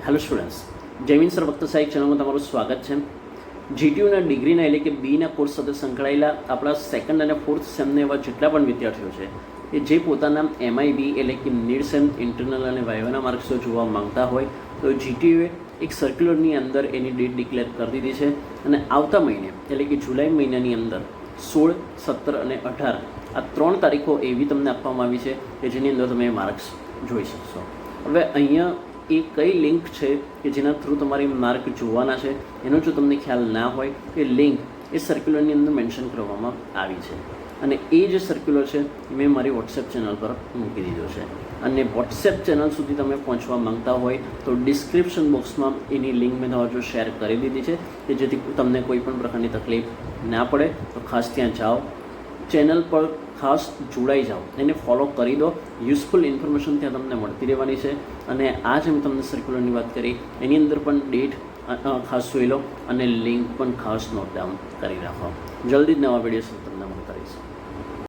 Hello students, Jaymin sir વક્ત સાહેબ ચેનલમાં તમારું સ્વાગત છે. જીટીયુના ડિગ્રીના એટલે કે બીના કોર્સ સાથે સંકળાયેલા આપણા સેકન્ડ અને ફોર્થ સેમને એવા જેટલા પણ વિદ્યાર્થીઓ છે કે જે પોતાના MIB એટલે કે મિડ સેમ ઇન્ટરનલ અને વાયવાના માર્ક્સો જોવા માંગતા હોય તો જીટીયુએ એક સર્ક્યુલરની અંદર એની ડેટ ડિક્લેર કરી દીધી છે અને આવતા મહિને એટલે કે જુલાઈ મહિનાની અંદર 16, 17 અને 18 આ 3 તારીખો એવી તમને આપવામાં આવી છે કે જેની અંદર તમે માર્ક્સ જોઈ શકશો. હવે અહીંયા એ કઈ લિંક છે કે જેના થ્રુ તમારી માર્ક જોવાના છે એનો જો તમને ખ્યાલ ના હોય એ લિંક એ સર્ક્યુલરની અંદર મેન્શન કરવામાં આવી છે અને એ જે સર્ક્યુલર છે મેં મારી વોટ્સએપ ચેનલ પર મૂકી દીધો છે અને વોટ્સએપ ચેનલ સુધી તમે પહોંચવા માંગતા હોય તો ડિસ્ક્રિપ્શન બોક્સમાં એની લિંક મેં તમારા જો શેર કરી દીધી છે કે જેથી તમને કોઈ પણ પ્રકારની તકલીફ ના પડે તો ખાસ ત્યાં જાઓ, ચેનલ પર ખાસ જોડાઈ જાઓ, એને ફોલો કરી દો. યુઝફુલ ઇન્ફોર્મેશન ત્યાં તમને મળતી રહેવાની છે અને આ જે મેં તમને સર્ક્યુલરની વાત કરી એની અંદર પણ ડેટ ખાસ જોઈ લો અને લિંક પણ ખાસ નોટ ડાઉન કરી રાખો. જલ્દી જ નવા વિડીયો